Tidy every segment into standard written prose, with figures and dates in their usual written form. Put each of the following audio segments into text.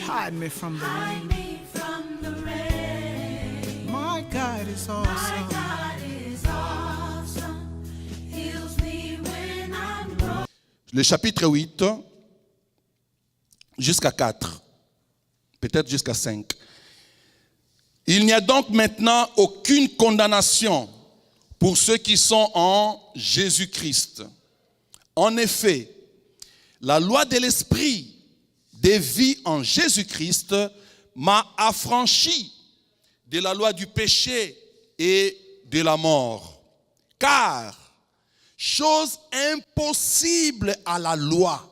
Hide me from the rain. My God is awesome. Le chapitre 8 jusqu'à 4, peut-être jusqu'à 5. Il n'y a donc maintenant aucune condamnation pour ceux qui sont en Jésus-Christ. En effet, la loi de l'esprit des vies en Jésus-Christ m'a affranchi de la loi du péché et de la mort. Car, chose impossible à la loi,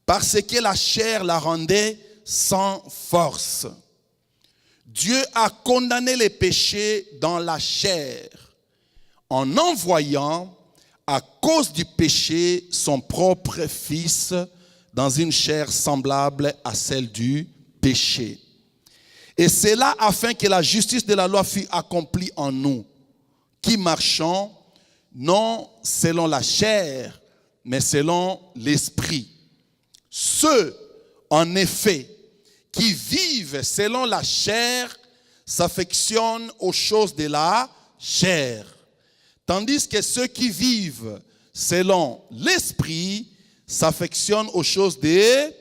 parce que la chair la rendait sans force. Dieu a condamné les péchés dans la chair, en envoyant, à cause du péché, son propre Fils dans une chair semblable à celle du péché. Et c'est là afin que la justice de la loi fût accomplie en nous, qui marchons non selon la chair, mais selon l'esprit. Ceux, en effet, qui vivent selon la chair s'affectionnent aux choses de la chair, tandis que ceux qui vivent selon l'esprit s'affectionnent aux choses de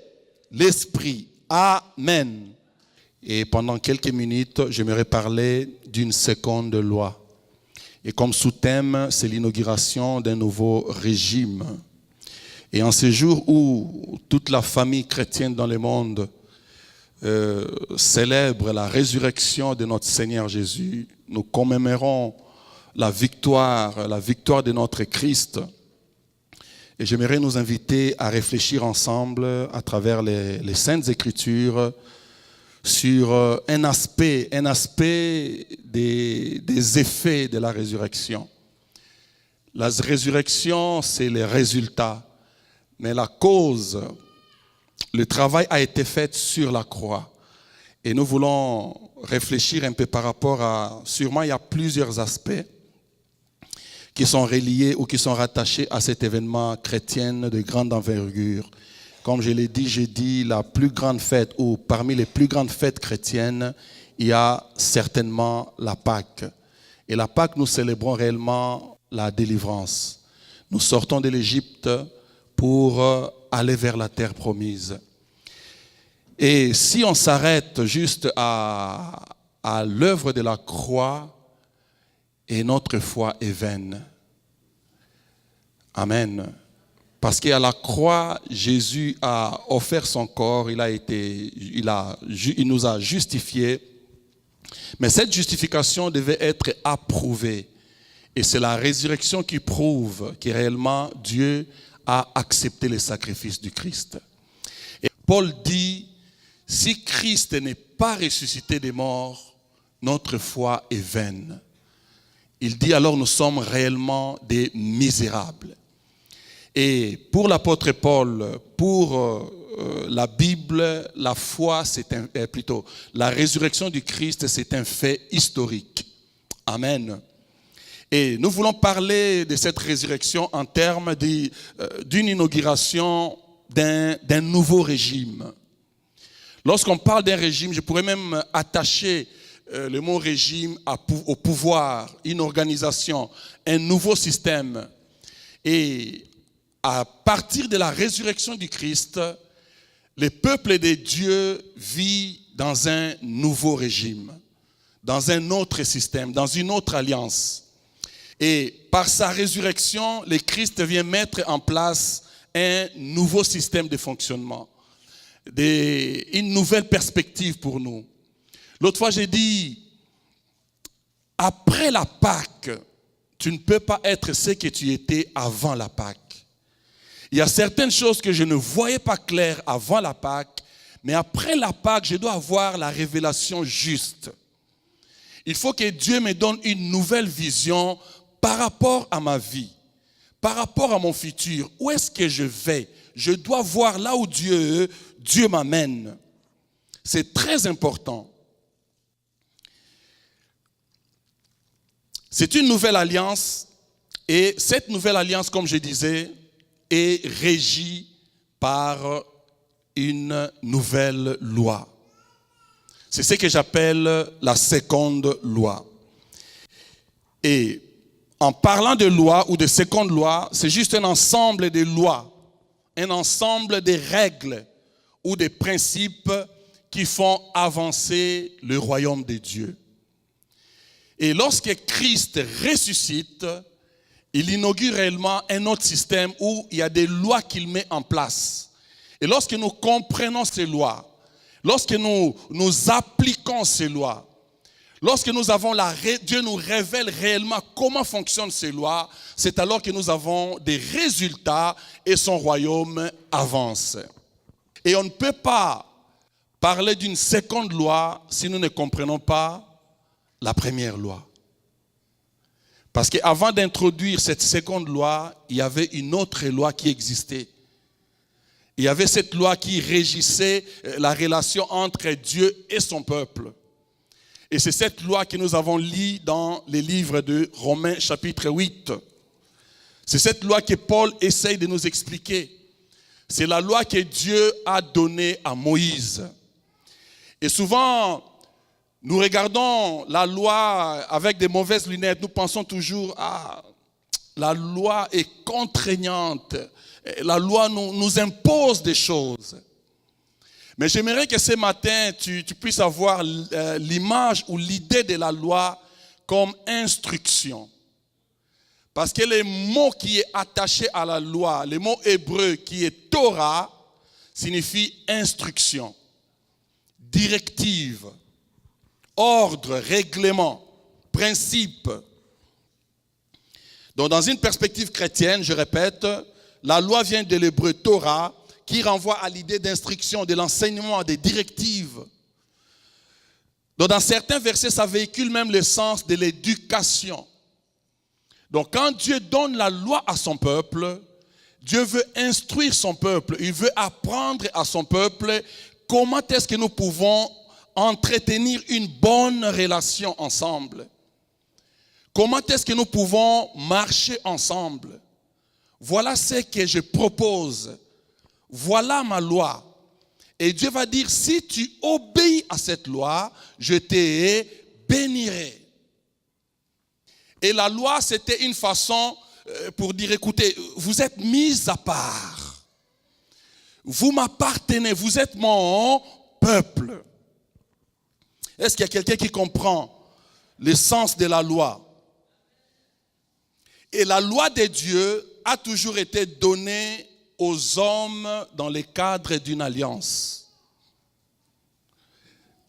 l'esprit. Amen. Et pendant quelques minutes, j'aimerais parler d'une seconde loi. Et comme sous-thème, c'est l'inauguration d'un nouveau régime. Et en ce jour où toute la famille chrétienne dans le monde célèbre la résurrection de notre Seigneur Jésus, nous commémorons la victoire de notre Christ. Et j'aimerais nous inviter à réfléchir ensemble à travers les Saintes Écritures sur un aspect des effets de la résurrection. La résurrection, c'est le résultat, mais la cause, le travail a été fait sur la croix. Et nous voulons réfléchir un peu par rapport à, sûrement il y a plusieurs aspects qui sont reliés ou qui sont rattachés à cet événement chrétien de grande envergure. Comme je l'ai dit, j'ai dit la plus grande fête, ou parmi les plus grandes fêtes chrétiennes, il y a certainement la Pâque. Et la Pâque, nous célébrons réellement la délivrance. Nous sortons de l'Égypte pour aller vers la terre promise. Et si on s'arrête juste à l'œuvre de la croix, et notre foi est vaine. Amen. Parce qu'à la croix, Jésus a offert son corps, il nous a justifiés. Mais cette justification devait être approuvée. Et c'est la résurrection qui prouve que réellement Dieu a accepté le sacrifice du Christ. Et Paul dit, si Christ n'est pas ressuscité des morts, notre foi est vaine. Il dit alors nous sommes réellement des misérables. Et pour l'apôtre Paul, pour la Bible, la foi, la résurrection du Christ, c'est un fait historique. Amen. Et nous voulons parler de cette résurrection en termes d'une inauguration d'un nouveau régime. Lorsqu'on parle d'un régime, je pourrais même attacher le mot régime au pouvoir, une organisation, un nouveau système. Et à partir de la résurrection du Christ, le peuple de Dieu vit dans un nouveau régime, dans un autre système, dans une autre alliance. Et par sa résurrection, le Christ vient mettre en place un nouveau système de fonctionnement, une nouvelle perspective pour nous. L'autre fois, j'ai dit, après la Pâque, tu ne peux pas être ce que tu étais avant la Pâque. Il y a certaines choses que je ne voyais pas claires avant la Pâque, mais après la Pâque, je dois avoir la révélation juste. Il faut que Dieu me donne une nouvelle vision par rapport à ma vie, par rapport à mon futur. Où est-ce que je vais? Je dois voir là où Dieu m'amène. C'est très important. C'est une nouvelle alliance Et cette nouvelle alliance, comme je disais, est régie par une nouvelle loi. C'est ce que j'appelle la seconde loi. Et en parlant de loi ou de seconde loi, c'est juste un ensemble de lois, un ensemble de règles ou de principes qui font avancer le royaume de Dieu. Et lorsque Christ ressuscite, il inaugure réellement un autre système où il y a des lois qu'il met en place. Et lorsque nous comprenons ces lois, lorsque nous appliquons ces lois, lorsque nous avons Dieu nous révèle réellement comment fonctionnent ces lois, c'est alors que nous avons des résultats et son royaume avance. Et on ne peut pas parler d'une seconde loi si nous ne comprenons pas la première loi. Parce qu'avant d'introduire cette seconde loi, il y avait une autre loi qui existait. Il y avait cette loi qui régissait la relation entre Dieu et son peuple. Et c'est cette loi que nous avons lue dans les livres de Romains chapitre 8. C'est cette loi que Paul essaye de nous expliquer. C'est la loi que Dieu a donnée à Moïse. Et souvent, nous regardons la loi avec des mauvaises lunettes. Nous pensons toujours, la loi est contraignante. La loi nous impose des choses. Mais j'aimerais que ce matin, tu puisses avoir l'image ou l'idée de la loi comme instruction. Parce que le mot qui est attaché à la loi, le mot hébreu qui est Torah, signifie instruction, directive, ordre, règlement, principe. Donc dans une perspective chrétienne, je répète, la loi vient de l'hébreu Torah, qui renvoie à l'idée d'instruction, de l'enseignement, des directives. Donc dans certains versets, ça véhicule même le sens de l'éducation. Donc quand Dieu donne la loi à son peuple, Dieu veut instruire son peuple, il veut apprendre à son peuple comment est-ce que nous pouvons entretenir une bonne relation ensemble. Comment est-ce que nous pouvons marcher ensemble. Voilà ce que je propose. Voilà ma loi. Et Dieu va dire, si tu obéis à cette loi, je te bénirai. Et la loi, c'était une façon pour dire, écoutez, vous êtes mis à part. Vous m'appartenez, vous êtes mon peuple. Est-ce qu'il y a quelqu'un qui comprend le sens de la loi? Et la loi de Dieu a toujours été donnée aux hommes dans le cadre d'une alliance.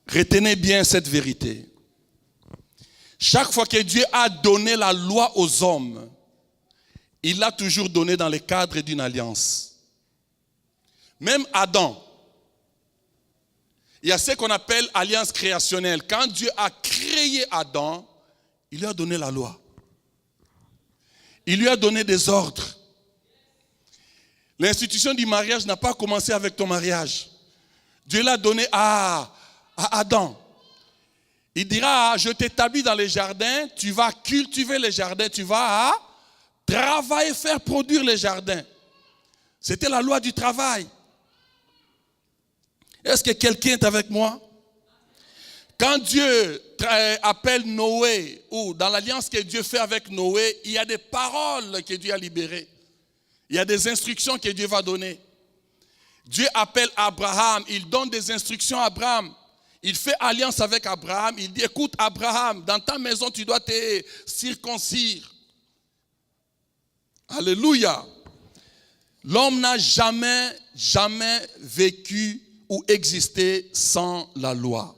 Retenez bien cette vérité. Chaque fois que Dieu a donné la loi aux hommes, il l'a toujours donné dans le cadre d'une alliance. Même Adam, il y a ce qu'on appelle alliance créationnelle. Quand Dieu a créé Adam, il lui a donné la loi. Il lui a donné des ordres. L'institution du mariage n'a pas commencé avec ton mariage. Dieu l'a donné à Adam. Il dira, je t'établis dans les jardins, tu vas cultiver les jardins, tu vas travailler, faire produire les jardins. C'était la loi du travail. Est-ce que quelqu'un est avec moi? Quand Dieu appelle Noé, ou dans l'alliance que Dieu fait avec Noé, il y a des paroles que Dieu a libérées. Il y a des instructions que Dieu va donner. Dieu appelle Abraham, il donne des instructions à Abraham. Il fait alliance avec Abraham, il dit, écoute Abraham, dans ta maison tu dois te circoncire. Alléluia. L'homme n'a jamais vécu ou existé sans la loi.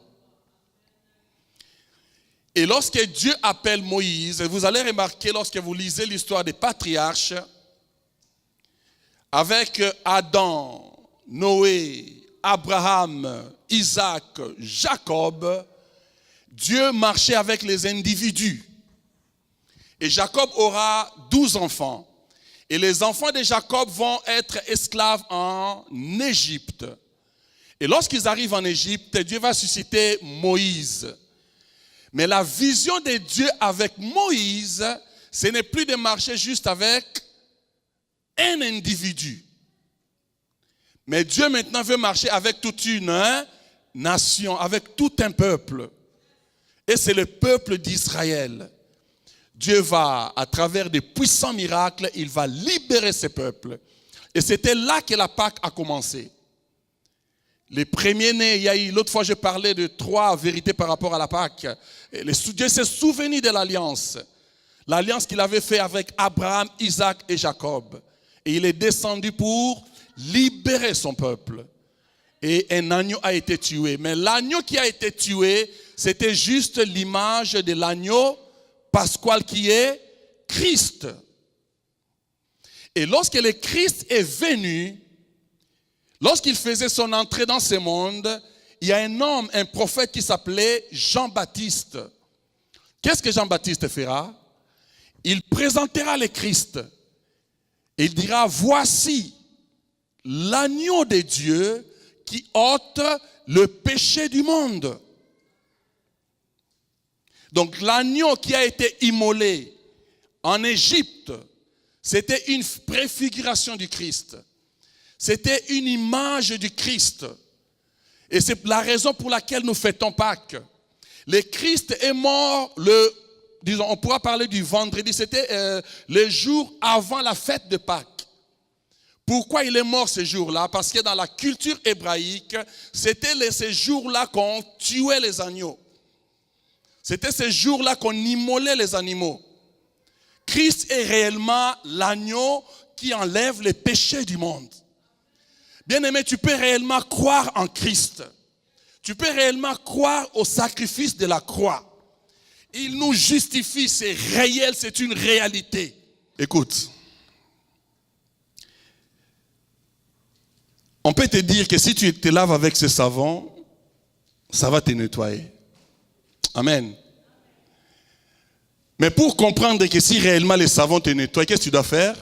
Et lorsque Dieu appelle Moïse, vous allez remarquer lorsque vous lisez l'histoire des patriarches, avec Adam, Noé, Abraham, Isaac, Jacob, Dieu marchait avec les individus. Et Jacob aura 12 enfants. Et les enfants de Jacob vont être esclaves en Égypte. Et lorsqu'ils arrivent en Égypte, Dieu va susciter Moïse. Mais la vision de Dieu avec Moïse, ce n'est plus de marcher juste avec un individu. Mais Dieu maintenant veut marcher avec toute une nation, avec tout un peuple. Et c'est le peuple d'Israël. Dieu va, à travers des puissants miracles, il va libérer ce peuple. Et c'était là que la Pâque a commencé. Les premiers-nés, il y a eu, l'autre fois je parlais de 3 vérités par rapport à la Pâque. Dieu s'est souvenu de l'alliance. L'alliance qu'il avait faite avec Abraham, Isaac et Jacob. Et il est descendu pour libérer son peuple. Et un agneau a été tué. Mais l'agneau qui a été tué, c'était juste l'image de l'agneau pascal qui est Christ. Et lorsque le Christ est venu, lorsqu'il faisait son entrée dans ce monde, il y a un homme, un prophète qui s'appelait Jean-Baptiste. Qu'est-ce que Jean-Baptiste fera? Il présentera le Christ. Il dira, voici l'agneau de Dieu qui ôte le péché du monde. Donc l'agneau qui a été immolé en Égypte, c'était une préfiguration du Christ. C'était une image du Christ. Et c'est la raison pour laquelle nous fêtons Pâques. Le Christ est mort on pourra parler du vendredi, c'était le jour avant la fête de Pâques. Pourquoi il est mort ce jour-là? Parce que dans la culture hébraïque, c'était ces jours-là qu'on tuait les agneaux. C'était ces jours-là qu'on immolait les animaux. Christ est réellement l'agneau qui enlève les péchés du monde. Bien-aimé, tu peux réellement croire en Christ. Tu peux réellement croire au sacrifice de la croix. Il nous justifie, c'est réel, c'est une réalité. Écoute, on peut te dire que si tu te laves avec ce savon, ça va te nettoyer. Amen. Mais pour comprendre que si réellement le savon te nettoie, qu'est-ce que tu dois faire?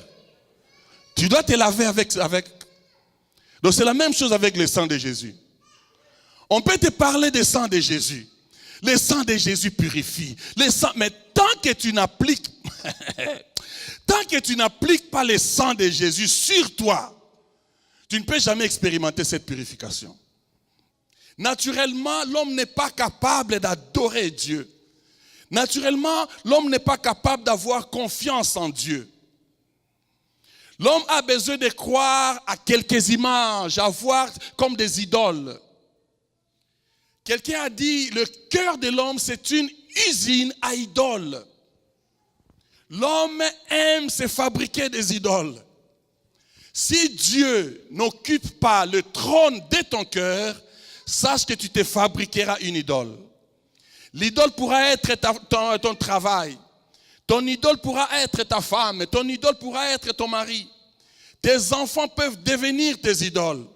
Tu dois te laver avec. Donc c'est la même chose avec le sang de Jésus. On peut te parler du sang de Jésus. Le sang de Jésus purifie. Mais tant que tu n'appliques pas le sang de Jésus sur toi, tu ne peux jamais expérimenter cette purification. Naturellement, l'homme n'est pas capable d'adorer Dieu. Naturellement, l'homme n'est pas capable d'avoir confiance en Dieu. L'homme a besoin de croire à quelques images, à voir comme des idoles. Quelqu'un a dit, le cœur de l'homme, c'est une usine à idoles. L'homme aime se fabriquer des idoles. Si Dieu n'occupe pas le trône de ton cœur, sache que tu te fabriqueras une idole. L'idole pourra être ton travail. Ton idole pourra être ta femme. Ton idole pourra être ton mari. Tes enfants peuvent devenir tes idoles.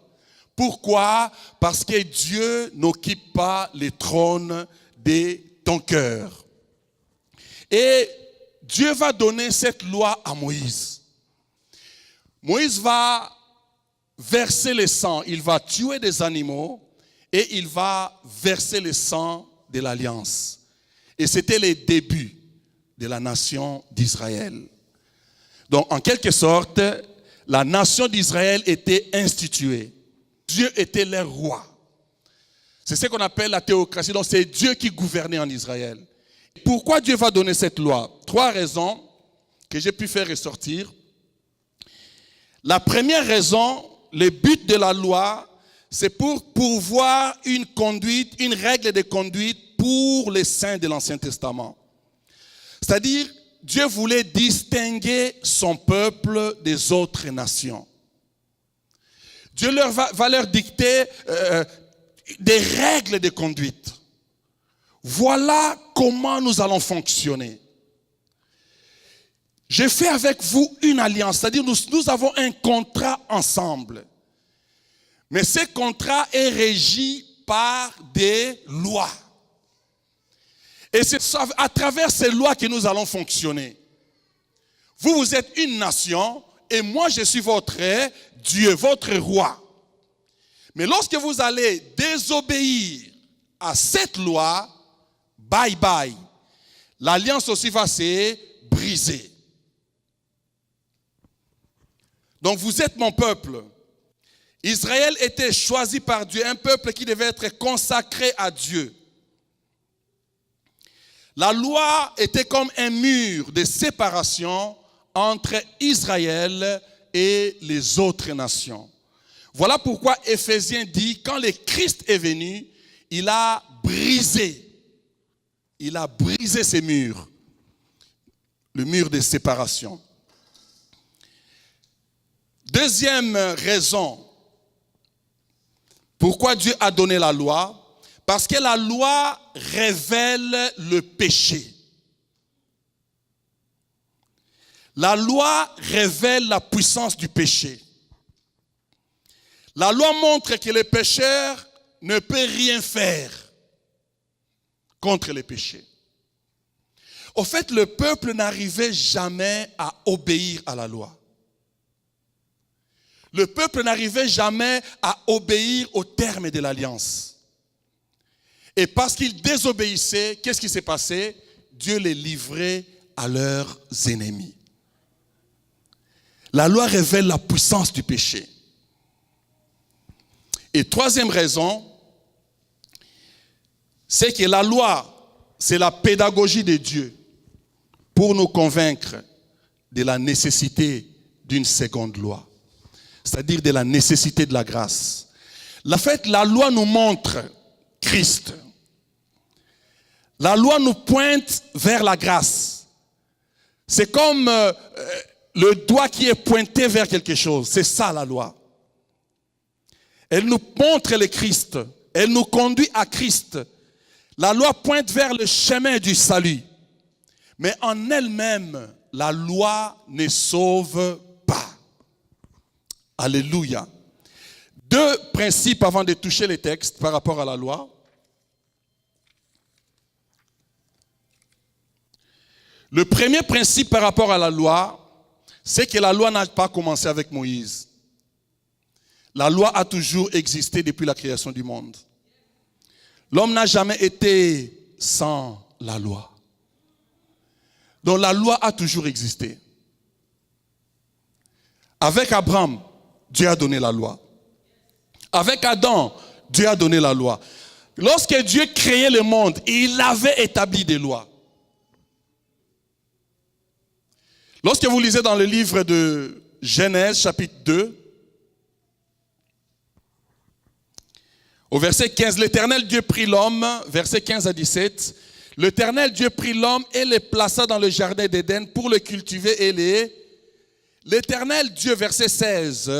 Pourquoi? Parce que Dieu n'occupe pas le trône de ton cœur. Et Dieu va donner cette loi à Moïse. Moïse va verser le sang. Il va tuer des animaux et il va verser le sang de l'alliance. Et c'était le début de la nation d'Israël. Donc, en quelque sorte, la nation d'Israël était instituée. Dieu était leur roi. C'est ce qu'on appelle la théocratie. Donc, c'est Dieu qui gouvernait en Israël. Pourquoi Dieu va donner cette loi? 3 raisons que j'ai pu faire ressortir. La première raison, le but de la loi, c'est pour pourvoir une conduite, une règle de conduite pour les saints de l'Ancien Testament. C'est-à-dire, Dieu voulait distinguer son peuple des autres nations. Dieu va leur dicter des règles de conduite. Voilà comment nous allons fonctionner. J'ai fait avec vous une alliance, c'est-à-dire nous avons un contrat ensemble. Mais ce contrat est régi par des lois. Et c'est à travers ces lois que nous allons fonctionner. Vous êtes une nation et moi je suis votre Dieu, votre roi. Mais lorsque vous allez désobéir à cette loi, bye bye. L'alliance aussi va se brisé. Donc vous êtes mon peuple. Israël était choisi par Dieu, un peuple qui devait être consacré à Dieu. La loi était comme un mur de séparation entre Israël et les autres nations. Voilà pourquoi Éphésiens dit, quand le Christ est venu, il a brisé ces murs, le mur de séparation. Deuxième raison, pourquoi Dieu a donné la loi? Parce que la loi révèle le péché. La loi révèle la puissance du péché. La loi montre que le pécheur ne peut rien faire contre le péché. Au fait, le peuple n'arrivait jamais à obéir à la loi. Le peuple n'arrivait jamais à obéir aux termes de l'alliance. Et parce qu'ils désobéissaient, qu'est-ce qui s'est passé? Dieu les livrait à leurs ennemis. La loi révèle la puissance du péché. Et troisième raison, c'est que la loi, c'est la pédagogie de Dieu pour nous convaincre de la nécessité d'une seconde loi. C'est-à-dire de la nécessité de la grâce. En fait, la loi nous montre Christ. La loi nous pointe vers la grâce. C'est comme le doigt qui est pointé vers quelque chose. C'est ça la loi. Elle nous montre le Christ. Elle nous conduit à Christ. La loi pointe vers le chemin du salut. Mais en elle-même, la loi ne sauve pas. Alléluia. Deux principes avant de toucher les textes par rapport à la loi. Le premier principe par rapport à la loi, c'est que la loi n'a pas commencé avec Moïse. La loi a toujours existé depuis la création du monde. L'homme n'a jamais été sans la loi. Donc la loi a toujours existé. Avec Abraham, Dieu a donné la loi. Avec Adam, Dieu a donné la loi. Lorsque Dieu créait le monde, il avait établi des lois. Lorsque vous lisez dans le livre de Genèse, chapitre 2, au verset 15, l'Éternel Dieu prit l'homme, verset 15 à 17, l'Éternel Dieu prit l'homme et le plaça dans le jardin d'Éden pour le cultiver et l'Éternel Dieu, verset 16,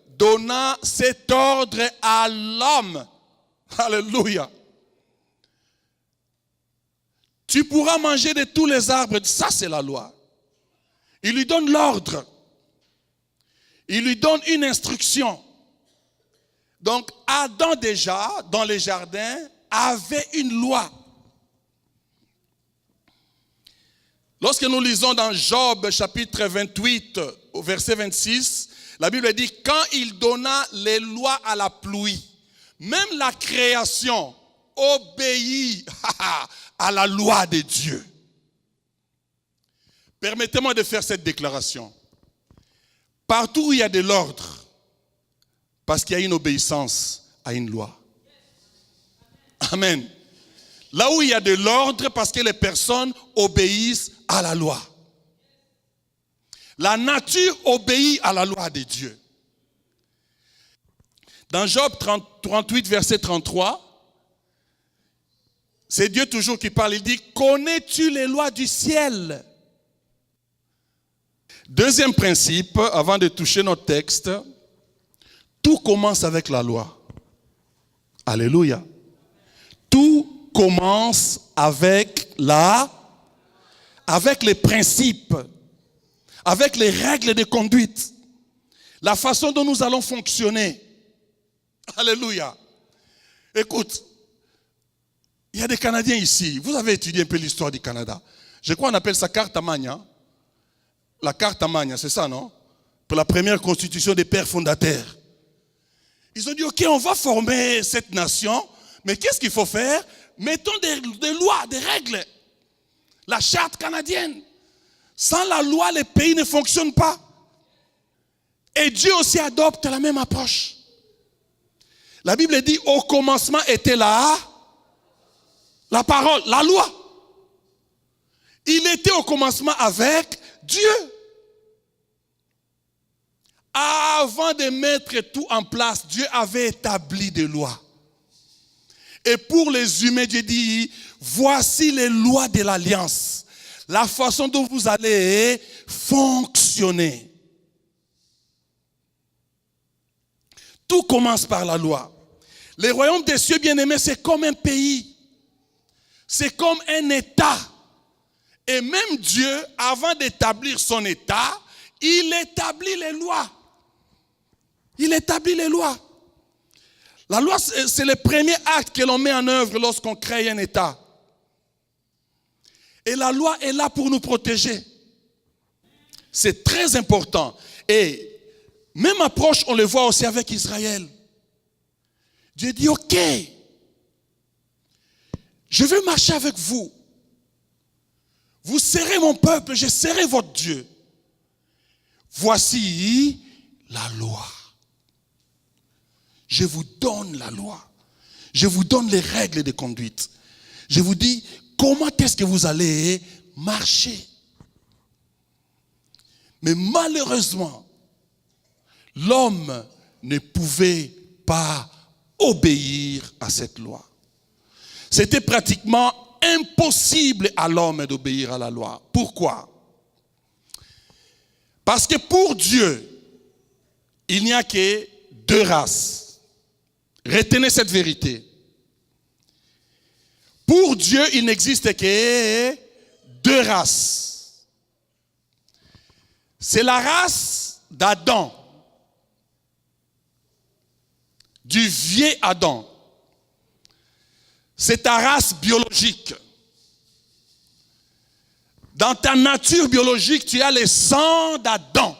donna cet ordre à l'homme. Alléluia. Tu pourras manger de tous les arbres. Ça, c'est la loi. Il lui donne l'ordre. Il lui donne une instruction. Donc, Adam déjà, dans les jardins, avait une loi. Lorsque nous lisons dans Job, chapitre 28, au verset 26, la Bible dit, quand il donna les lois à la pluie, même la création obéit à la loi de Dieu. Permettez-moi de faire cette déclaration. Partout où il y a de l'ordre, parce qu'il y a une obéissance à une loi. Amen. Là où il y a de l'ordre, parce que les personnes obéissent à la loi. La nature obéit à la loi de Dieu. Dans Job 38, verset 33, c'est Dieu toujours qui parle. Il dit, connais-tu les lois du ciel? Deuxième principe, avant de toucher notre texte, tout commence avec la loi. Alléluia. Tout commence avec les principes, avec les règles de conduite, la façon dont nous allons fonctionner. Alléluia. Écoute, il y a des Canadiens ici. Vous avez étudié un peu l'histoire du Canada. Je crois qu'on appelle ça Carta Magna. La Carta Magna, c'est ça, non? Pour la première constitution des pères fondateurs. Ils ont dit, ok, on va former cette nation, mais qu'est-ce qu'il faut faire? Mettons des lois, des règles. La charte canadienne. Sans la loi, les pays ne fonctionnent pas. Et Dieu aussi adopte la même approche. La Bible dit, au commencement était la parole, la loi. Il était au commencement avec Dieu. Avant de mettre tout en place, Dieu avait établi des lois. Et pour les humains, Dieu dit, voici les lois de l'alliance. La façon dont vous allez fonctionner. Tout commence par la loi. Le royaume des cieux, bien-aimés, c'est comme un pays. C'est comme un État. Et même Dieu, avant d'établir son État, il établit les lois. Il établit les lois. La loi, c'est le premier acte que l'on met en œuvre lorsqu'on crée un État. Et la loi est là pour nous protéger. C'est très important. Et même approche, on le voit aussi avec Israël. Dieu dit, ok, je veux marcher avec vous. Vous serez mon peuple, je serai votre Dieu. Voici la loi. Je vous donne la loi. Je vous donne les règles de conduite. Je vous dis comment est-ce que vous allez marcher. Mais malheureusement, l'homme ne pouvait pas obéir à cette loi. C'était pratiquement impossible à l'homme d'obéir à la loi. Pourquoi? Parce que pour Dieu, il n'y a que deux races. Retenez cette vérité. Pour Dieu, il n'existe que deux races. C'est la race d'Adam, du vieil Adam. C'est ta race biologique. Dans ta nature biologique, tu as le sang d'Adam.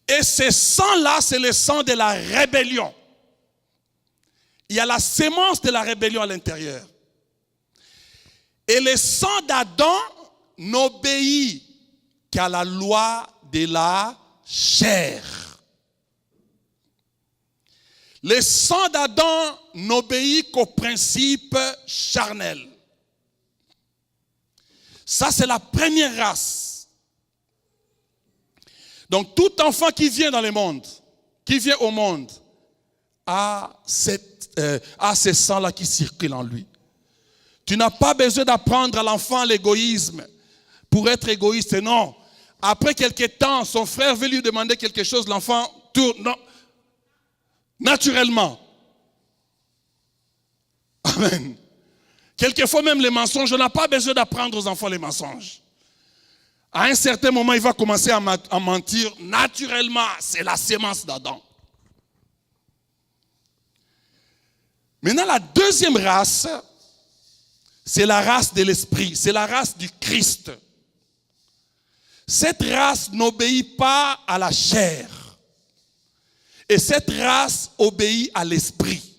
Et ce sang-là, c'est le sang de la rébellion. Il y a la sémence de la rébellion à l'intérieur. Et le sang d'Adam n'obéit qu'à la loi de la chair. Le sang d'Adam n'obéit qu'au principe charnel. Ça, c'est la première race. Donc, tout enfant qui vient dans le monde, qui vient au monde, a ce sang-là qui circule en lui. Tu n'as pas besoin d'apprendre à l'enfant l'égoïsme pour être égoïste, non. Après quelque temps, son frère veut lui demander quelque chose, l'enfant tourne, non. Naturellement. Amen. Quelquefois même les mensonges, on n'a pas besoin d'apprendre aux enfants les mensonges. À un certain moment, il va commencer à mentir naturellement. C'est la sémence d'Adam. Maintenant, la deuxième race, c'est la race de l'esprit. C'est la race du Christ. Cette race n'obéit pas à la chair. Et cette race obéit à l'esprit.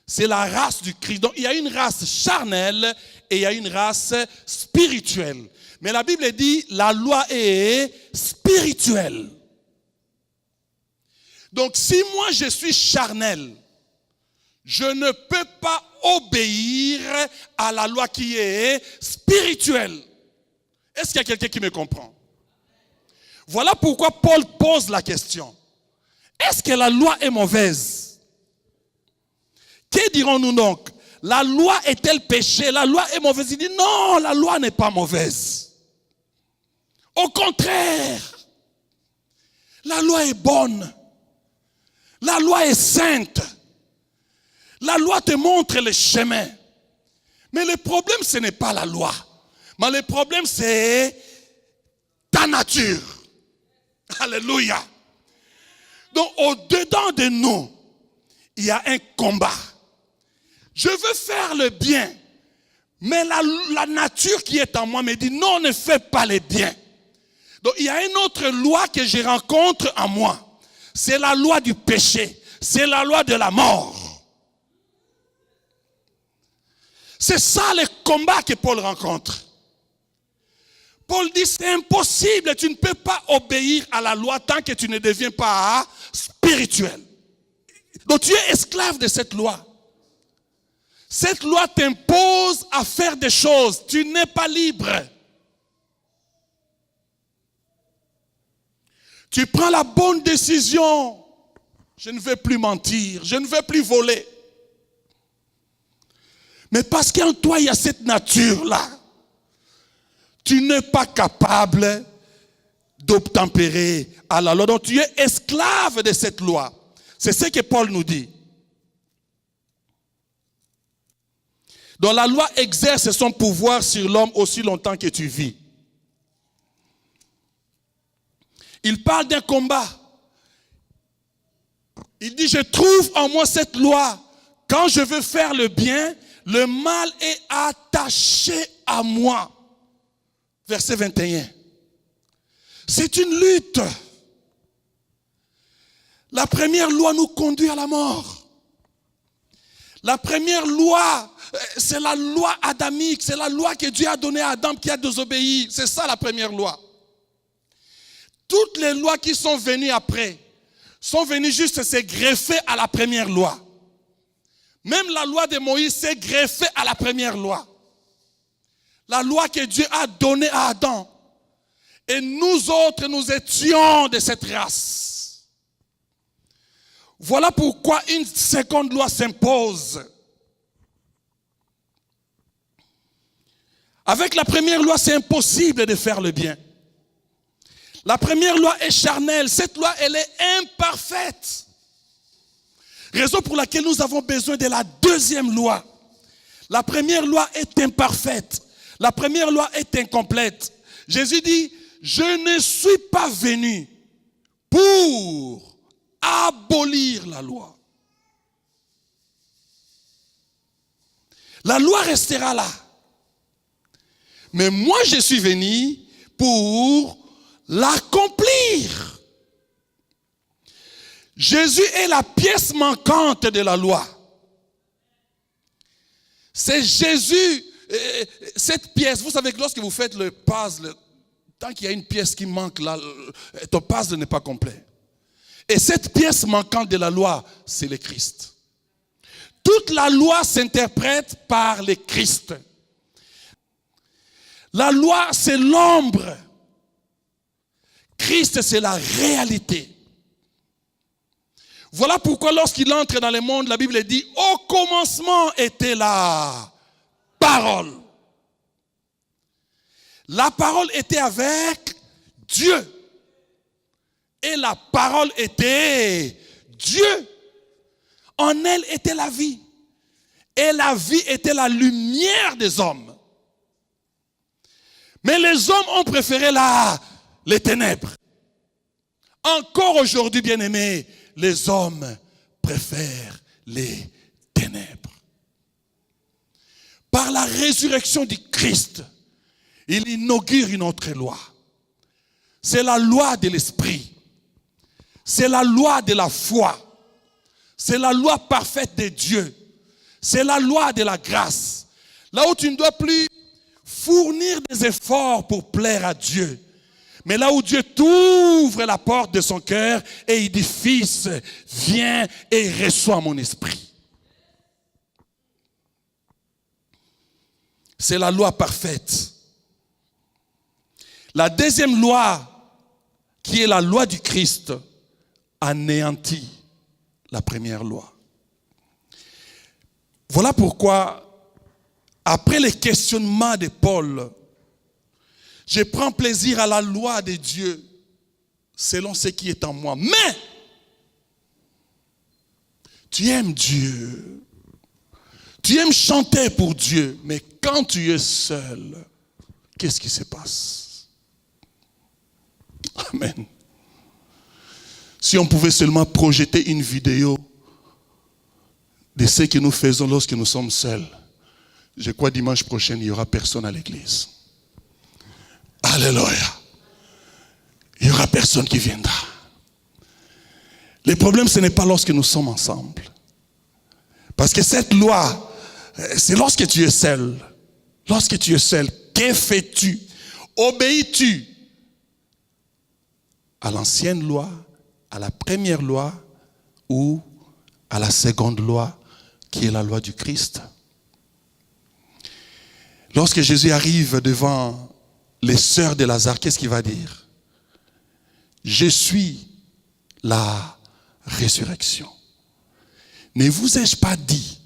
C'est la race du Christ. Donc, il y a une race charnelle et il y a une race spirituelle. Mais la Bible dit, la loi est spirituelle. Donc, si moi je suis charnel, je ne peux pas obéir à la loi qui est spirituelle. Est-ce qu'il y a quelqu'un qui me comprend? Voilà pourquoi Paul pose la question. Est-ce que la loi est mauvaise? Que dirons-nous donc? La loi est-elle péché? La loi est mauvaise? Il dit non, la loi n'est pas mauvaise. Au contraire, la loi est bonne. La loi est sainte. La loi te montre le chemin. Mais le problème, ce n'est pas la loi. Mais le problème, c'est ta nature. Alléluia. Donc, au-dedans de nous, il y a un combat. Je veux faire le bien. Mais la nature qui est en moi me dit, non, ne fais pas le bien. Donc, il y a une autre loi que je rencontre en moi. C'est la loi du péché. C'est la loi de la mort. C'est ça le combat que Paul rencontre. Paul dit, c'est impossible, tu ne peux pas obéir à la loi tant que tu ne deviens pas spirituel. Donc tu es esclave de cette loi. Cette loi t'impose à faire des choses. Tu n'es pas libre. Tu prends la bonne décision. Je ne vais plus mentir. Je ne vais plus voler. Mais parce qu'en toi, il y a cette nature-là. Tu n'es pas capable d'obtempérer à la loi. Donc tu es esclave de cette loi. C'est ce que Paul nous dit. Donc la loi exerce son pouvoir sur l'homme aussi longtemps que tu vis. Il parle d'un combat. Il dit, je trouve en moi cette loi. Quand je veux faire le bien, le mal est attaché à moi. Verset 21. C'est une lutte. La première loi nous conduit à la mort. La première loi, c'est la loi adamique. C'est la loi que Dieu a donnée à Adam qui a désobéi. C'est ça la première loi. Toutes les lois qui sont venues après sont venues juste se greffer à la première loi. Même la loi de Moïse s'est greffée à la première loi. La loi que Dieu a donnée à Adam. Et nous autres, nous étions de cette race. Voilà pourquoi une seconde loi s'impose. Avec la première loi, c'est impossible de faire le bien. La première loi est charnelle. Cette loi, elle est imparfaite. Raison pour laquelle nous avons besoin de la deuxième loi. La première loi est imparfaite. La première loi est incomplète. Jésus dit, je ne suis pas venu pour abolir la loi. La loi restera là. Mais moi, je suis venu pour l'accomplir. Jésus est la pièce manquante de la loi. C'est Jésus, cette pièce. Vous savez que lorsque vous faites le puzzle, tant qu'il y a une pièce qui manque là, ton puzzle n'est pas complet. Et cette pièce manquante de la loi, c'est le Christ. Toute la loi s'interprète par le Christ. La loi, c'est l'ombre. Christ, c'est la réalité. Voilà pourquoi lorsqu'il entre dans le monde, la Bible dit, au commencement était la parole. La parole était avec Dieu. Et la parole était Dieu. En elle était la vie. Et la vie était la lumière des hommes. Mais les hommes ont préféré les ténèbres. Encore aujourd'hui, bien-aimés, les hommes préfèrent les ténèbres. Par la résurrection du Christ, il inaugure une autre loi. C'est la loi de l'esprit. C'est la loi de la foi. C'est la loi parfaite de Dieu. C'est la loi de la grâce. Là où tu ne dois plus fournir des efforts pour plaire à Dieu. Mais là où Dieu t'ouvre la porte de son cœur et il dit, fils, viens et reçois mon esprit. C'est la loi parfaite. La deuxième loi, qui est la loi du Christ, anéantit la première loi. Voilà pourquoi, après les questionnements de Paul, je prends plaisir à la loi de Dieu selon ce qui est en moi. Mais, tu aimes Dieu. Tu aimes chanter pour Dieu. Mais quand tu es seul, qu'est-ce qui se passe? Amen. Si on pouvait seulement projeter une vidéo de ce que nous faisons lorsque nous sommes seuls, je crois dimanche prochain, il n'y aura personne à l'église. Alléluia. Il n'y aura personne qui viendra. Le problème, ce n'est pas lorsque nous sommes ensemble. Parce que cette loi, c'est lorsque tu es seul. Lorsque tu es seul, que fais-tu? Obéis-tu à l'ancienne loi, à la première loi ou à la seconde loi qui est la loi du Christ? Lorsque Jésus arrive devant les sœurs de Lazare, qu'est-ce qu'il va dire? Je suis la résurrection. Ne vous ai-je pas dit,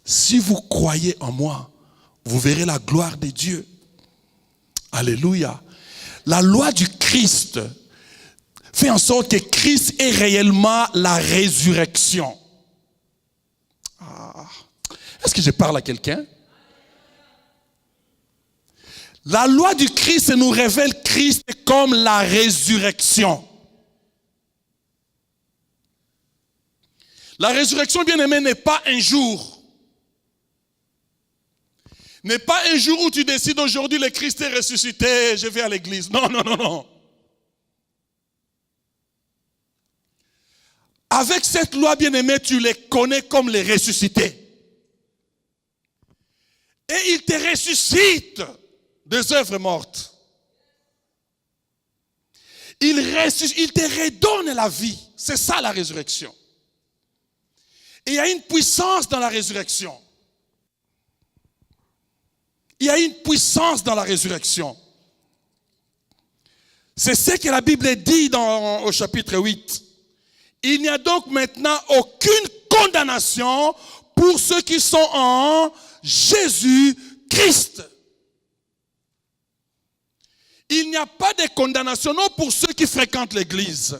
si vous croyez en moi, vous verrez la gloire de Dieu. Alléluia. La loi du Christ fait en sorte que Christ est réellement la résurrection. Est-ce que je parle à quelqu'un? La loi du Christ nous révèle Christ comme la résurrection. La résurrection, bien aimé, n'est pas un jour. N'est pas un jour où tu décides aujourd'hui le Christ est ressuscité, je vais à l'église. Non, non, non, non. Avec cette loi, bien aimé, tu les connais comme les ressuscités. Et il te ressuscite des œuvres mortes. Il te redonne la vie. C'est ça la résurrection. Et il y a une puissance dans la résurrection. Il y a une puissance dans la résurrection. C'est ce que la Bible dit au chapitre 8. Il n'y a donc maintenant aucune condamnation pour ceux qui sont en Jésus-Christ. Il n'y a pas de condamnation, non, pour ceux qui fréquentent l'église.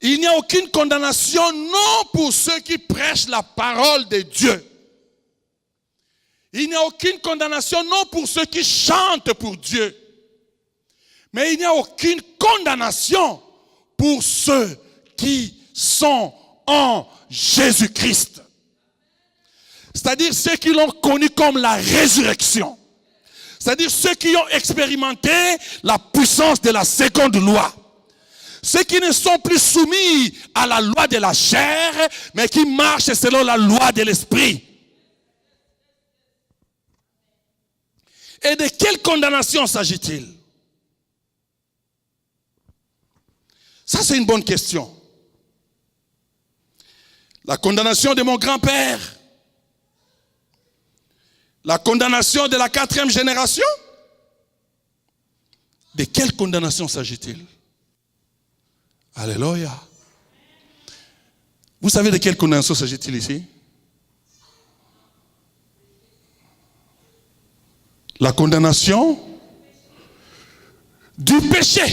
Il n'y a aucune condamnation, non, pour ceux qui prêchent la parole de Dieu. Il n'y a aucune condamnation, non, pour ceux qui chantent pour Dieu. Mais il n'y a aucune condamnation pour ceux qui sont en Jésus-Christ. C'est-à-dire ceux qui l'ont connu comme la résurrection. C'est-à-dire ceux qui ont expérimenté la puissance de la seconde loi. Ceux qui ne sont plus soumis à la loi de la chair, mais qui marchent selon la loi de l'esprit. Et de quelle condamnation s'agit-il? Ça, c'est une bonne question. La condamnation de mon grand-père? La condamnation de la 4e génération? De quelle condamnation s'agit-il? Alléluia. Vous savez de quelle condamnation s'agit-il ici? La condamnation du péché.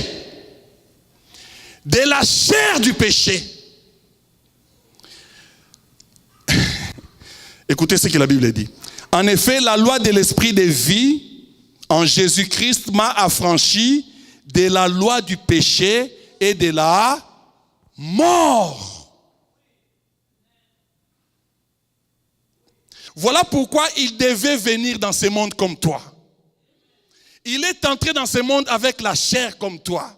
De la chair du péché. Écoutez ce que la Bible dit. En effet, la loi de l'esprit de vie en Jésus-Christ m'a affranchi de la loi du péché et de la mort. Voilà pourquoi il devait venir dans ce monde comme toi. Il est entré dans ce monde avec la chair comme toi.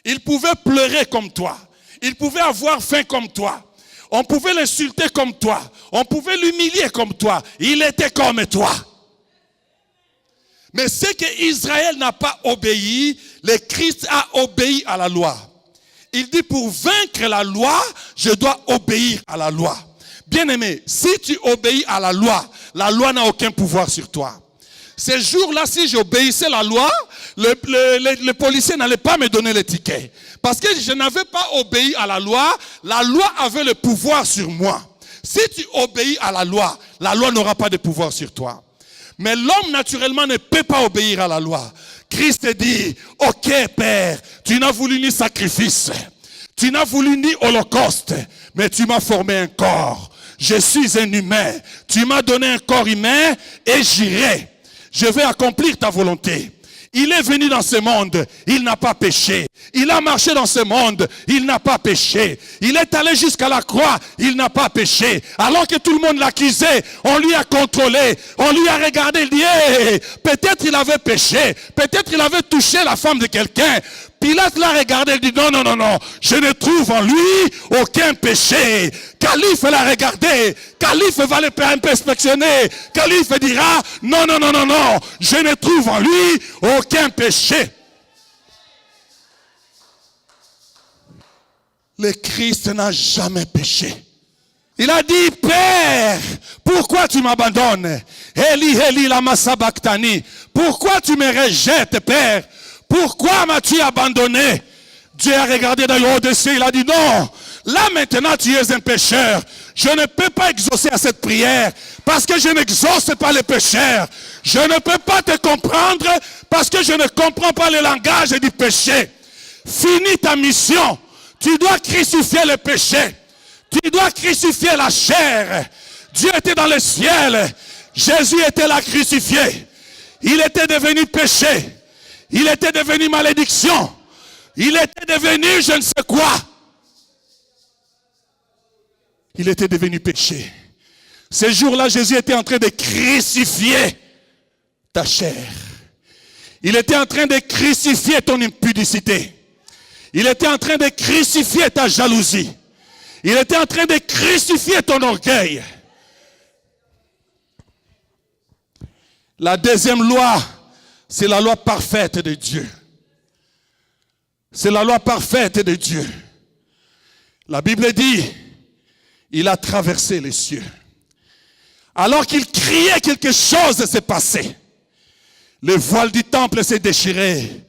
Il pouvait pleurer comme toi. Il pouvait avoir faim comme toi. On pouvait l'insulter comme toi. On pouvait l'humilier comme toi. Il était comme toi. Mais ce que Israël n'a pas obéi, le Christ a obéi à la loi. Il dit pour vaincre la loi, je dois obéir à la loi. Bien-aimé, si tu obéis à la loi n'a aucun pouvoir sur toi. Ces jours-là, si j'obéissais à la loi, le policier n'allait pas me donner le ticket. Parce que je n'avais pas obéi à la loi avait le pouvoir sur moi. Si tu obéis à la loi n'aura pas de pouvoir sur toi. Mais l'homme naturellement ne peut pas obéir à la loi. Christ dit, ok Père, tu n'as voulu ni sacrifice, tu n'as voulu ni holocauste, mais tu m'as formé un corps. Je suis un humain, tu m'as donné un corps humain et j'irai. Je vais accomplir ta volonté. Il est venu dans ce monde, il n'a pas péché. Il a marché dans ce monde, il n'a pas péché. Il est allé jusqu'à la croix, il n'a pas péché. Alors que tout le monde l'accusait, on lui a contrôlé, on lui a regardé, il dit, hey, peut-être il avait péché, peut-être il avait touché la femme de quelqu'un, Pilate l'a regardé et dit non, non, non, non, je ne trouve en lui aucun péché. Calife l'a regardé, Calife va le inspectionner, Calife dira non, non, non, non, non, je ne trouve en lui aucun péché. Le Christ n'a jamais péché. Il a dit, Père, pourquoi tu m'abandonnes? Eli, Eli, lama sabachthani. Pourquoi tu me rejettes, Père? Pourquoi m'as-tu abandonné? Dieu a regardé dans le haut des cieux, il a dit, non, là maintenant tu es un pécheur. Je ne peux pas exaucer à cette prière parce que je n'exauce pas les pécheurs. Je ne peux pas te comprendre parce que je ne comprends pas le langage du péché. Finis ta mission. Tu dois crucifier le péché. Tu dois crucifier la chair. Dieu était dans le ciel. Jésus était là crucifié. Il était devenu péché. Il était devenu malédiction. Il était devenu je ne sais quoi. Il était devenu péché. Ce jour-là, Jésus était en train de crucifier ta chair. Il était en train de crucifier ton impudicité. Il était en train de crucifier ta jalousie. Il était en train de crucifier ton orgueil. La deuxième loi, c'est la loi parfaite de Dieu. C'est la loi parfaite de Dieu. La Bible dit, il a traversé les cieux. Alors qu'il criait, quelque chose s'est passé. Le voile du temple s'est déchiré.